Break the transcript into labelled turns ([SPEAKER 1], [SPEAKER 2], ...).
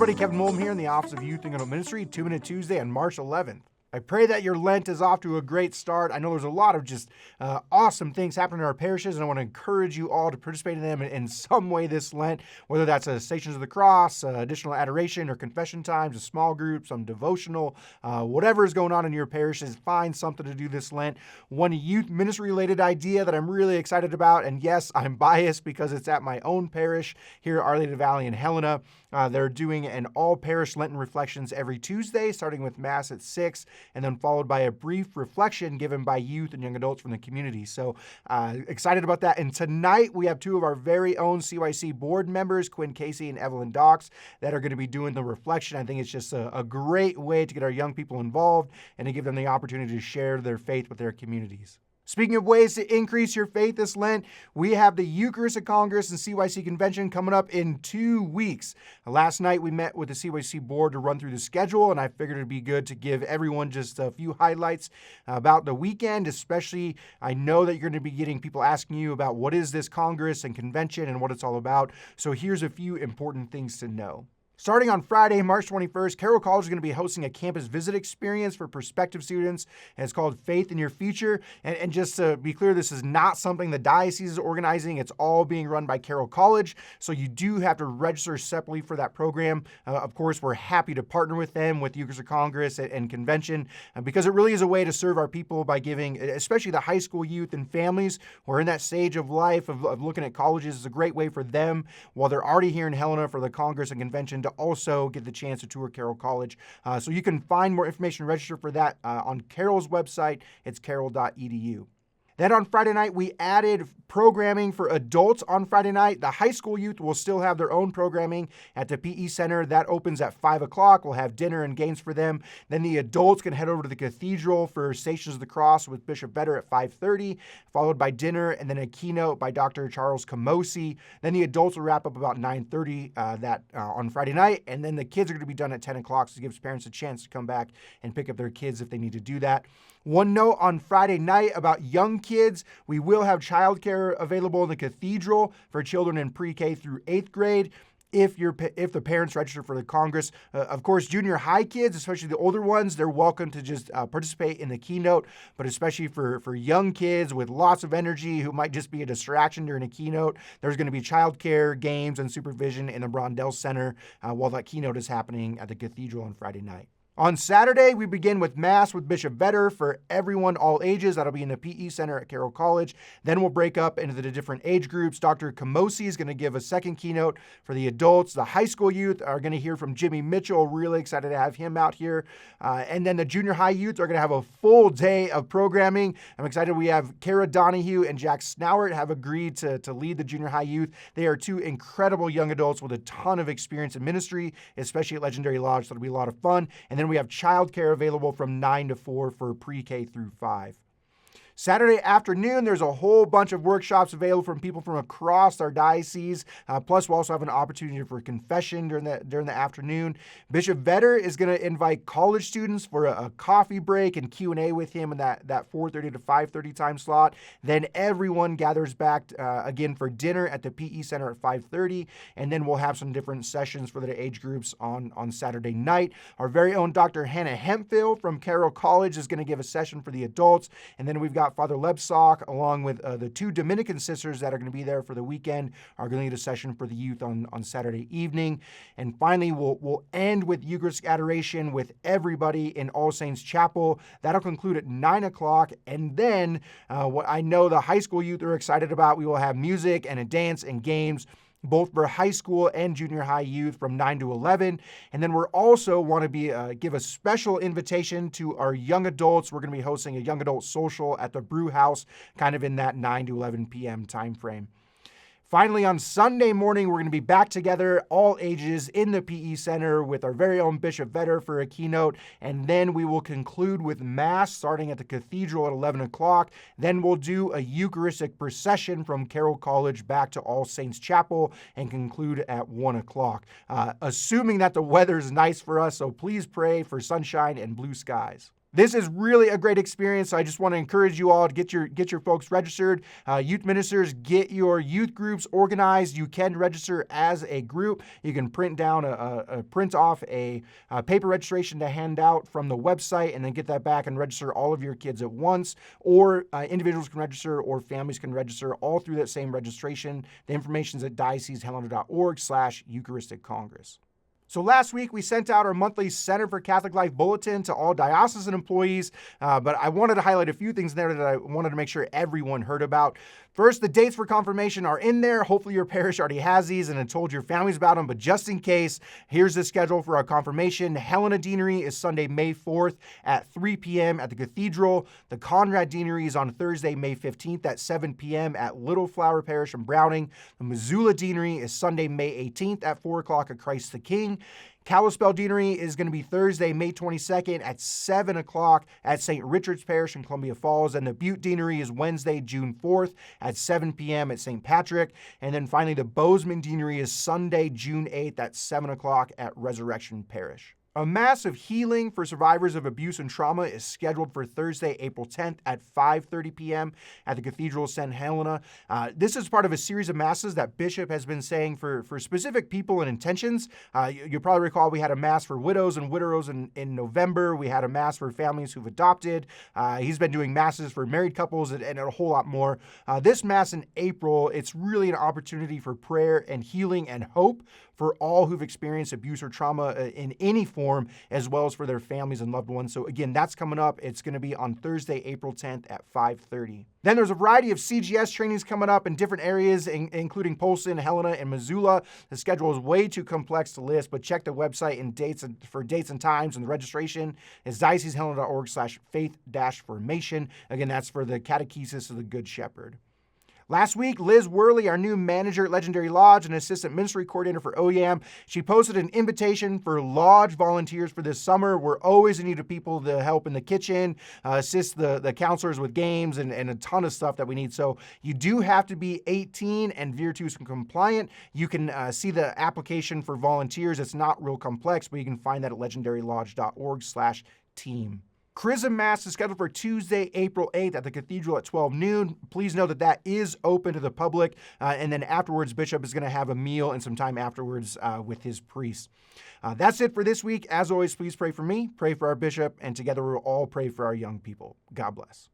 [SPEAKER 1] everybody, Kevin Molm here in the Office of Youth and Adult Ministry, 2 Minute Tuesday on March 11th. I pray that your Lent is off to a great start. I know there's a lot of just awesome things happening in our parishes, and I want to encourage you all to participate in them in some way this Lent, whether that's Stations of the Cross, additional adoration or confession times, a small group, some devotional, whatever is going on in your parishes, find something to do this Lent. One youth ministry-related idea that I'm really excited about, and yes, I'm biased because it's at my own parish here at Our Lady of the Valley in Helena. They're doing an all-parish Lenten reflections every Tuesday, starting with Mass at 6, and then followed by a brief reflection given by youth and young adults from the community. So excited about that. And tonight we have two of our very own CYC board members, Quinn Casey and Evelyn Docks, that are going to be doing the reflection. I think it's just a great way to get our young people involved and to give them the opportunity to share their faith with their communities. Speaking of ways to increase your faith this Lent, we have the Eucharistic Congress and CYC Convention coming up in 2 weeks. Last night we met with the CYC board to run through the schedule, and I figured it'd be good to give everyone just a few highlights about the weekend, especially I know that you're going to be getting people asking you about what is this Congress and convention and what it's all about. So here's a few important things to know. Starting on Friday, March 21st, Carroll College is going to be hosting a campus visit experience for prospective students, and it's called Faith in Your Future. And just to be clear, this is not something the Diocese is organizing. It's all being run by Carroll College, so you do have to register separately for that program. Of course, we're happy to partner with them, with Eucharistic Congress and Convention, because it really is a way to serve our people by giving, especially the high school youth and families who are in that stage of life of looking at colleges. It's a great way for them, while they're already here in Helena for the Congress and Convention, to also get the chance to tour Carroll College. So you can find more information and register for that on Carroll's website. It's carroll.edu. Then on Friday night, we added programming for adults on Friday night. The high school youth will still have their own programming at the PE Center. That opens at 5 o'clock. We'll have dinner and games for them. Then the adults can head over to the cathedral for Stations of the Cross with Bishop Vedder at 5:30, followed by dinner and then a keynote by Dr. Charles Camosi. Then the adults will wrap up about 9:30 on Friday night, and then the kids are going to be done at 10 o'clock, so it gives parents a chance to come back and pick up their kids if they need to do that. One note on Friday night about young kids, we will have childcare available in the cathedral for children in pre-K through 8th grade if the parents register for the Congress. Of course, junior high kids, especially the older ones, they're welcome to just participate in the keynote, but especially for young kids with lots of energy who might just be a distraction during a keynote, there's going to be childcare, games, and supervision in the Brondell Center while that keynote is happening at the cathedral on Friday night. On Saturday, we begin with Mass with Bishop Vedder for everyone, all ages. That'll be in the PE Center at Carroll College. Then we'll break up into the different age groups. Dr. Camosi is going to give a second keynote for the adults. The high school youth are going to hear from Jimmy Mitchell. Really excited to have him out here. And then the junior high youth are going to have a full day of programming. I'm excited. We have Kara Donahue and Jack Snowert have agreed to lead the junior high youth. They are two incredible young adults with a ton of experience in ministry, especially at Legendary Lodge. So it'll be a lot of fun. And then we have childcare available from 9 to 4 for pre-K through 5. Saturday afternoon, there's a whole bunch of workshops available from people from across our diocese. Plus, we'll also have an opportunity for confession during the afternoon. Bishop Vedder is going to invite college students for a coffee break and Q&A with him in that 4:30 to 5:30 time slot. Then everyone gathers back again for dinner at the PE Center at 5:30, and then we'll have some different sessions for the age groups on Saturday night. Our very own Dr. Hannah Hemphill from Carroll College is going to give a session for the adults, and then we've got Father Lebsock, along with the two Dominican sisters that are going to be there for the weekend, are going to lead a session for the youth on Saturday evening. And finally, we'll end with Eucharistic adoration with everybody in All Saints Chapel. That'll conclude at 9 o'clock. And then what I know the high school youth are excited about, we will have music and a dance and games, both for high school and junior high youth from 9 to 11. And then we're also want to give a special invitation to our young adults. We're going to be hosting a young adult social at the Brew House, kind of in that 9 to 11 p.m. time frame. Finally, on Sunday morning, we're going to be back together, all ages, in the PE Center with our very own Bishop Vedder for a keynote. And then we will conclude with Mass starting at the Cathedral at 11 o'clock. Then we'll do a Eucharistic procession from Carroll College back to All Saints Chapel and conclude at 1 o'clock. Assuming that the weather is nice for us, so please pray for sunshine and blue skies. This is really a great experience. So I just want to encourage you all to get your folks registered. Youth ministers, get your youth groups organized. You can register as a group. You can print off a paper registration to hand out from the website, and then get that back and register all of your kids at once. Or individuals can register, or families can register all through that same registration. The information is at diocesehelena.org/Eucharistic Congress. So last week, we sent out our monthly Center for Catholic Life bulletin to all diocesan employees, but I wanted to highlight a few things there that I wanted to make sure everyone heard about. First, the dates for confirmation are in there. Hopefully your parish already has these and have told your families about them, but just in case, here's the schedule for our confirmation. Helena Deanery is Sunday, May 4th at 3 p.m. at the Cathedral. The Conrad Deanery is on Thursday, May 15th at 7 p.m. at Little Flower Parish in Browning. The Missoula Deanery is Sunday, May 18th at 4 o'clock at Christ the King. Kalispell Deanery is going to be Thursday, May 22nd at 7 o'clock at St. Richard's Parish in Columbia Falls. And the Butte Deanery is Wednesday, June 4th at 7 p.m. at St. Patrick. And then finally, the Bozeman Deanery is Sunday, June 8th at 7 o'clock at Resurrection Parish. A Mass of Healing for survivors of abuse and trauma is scheduled for Thursday, April 10th at 5:30 p.m. at the Cathedral of St. Helena. This is part of a series of Masses that Bishop has been saying for specific people and intentions. You'll probably recall we had a Mass for widows and widowers in November. We had a Mass for families who've adopted. He's been doing Masses for married couples and a whole lot more. This Mass in April, it's really an opportunity for prayer and healing and hope for all who've experienced abuse or trauma in any form, as well as for their families and loved ones. So again, that's coming up. It's going to be on Thursday, April 10th at 5:30. Then there's a variety of CGS trainings coming up in different areas, including Polson, Helena, and Missoula. The schedule is way too complex to list, but check the website for dates and times, and the registration is diocesehelena.org/faith-formation. Again, that's for the Catechesis of the Good Shepherd. Last week, Liz Worley, our new manager at Legendary Lodge and assistant ministry coordinator for OYAM, she posted an invitation for lodge volunteers for this summer. We're always in need of people to help in the kitchen, assist the counselors with games, and a ton of stuff that we need. So you do have to be 18 and Virtus compliant. You can see the application for volunteers. It's not real complex, but you can find that at legendarylodge.org/team. Chrism Mass is scheduled for Tuesday, April 8th at the Cathedral at 12 noon. Please know that is open to the public. And then afterwards, Bishop is going to have a meal and some time afterwards with his priests. That's it for this week. As always, please pray for me, pray for our Bishop, and together we'll all pray for our young people. God bless.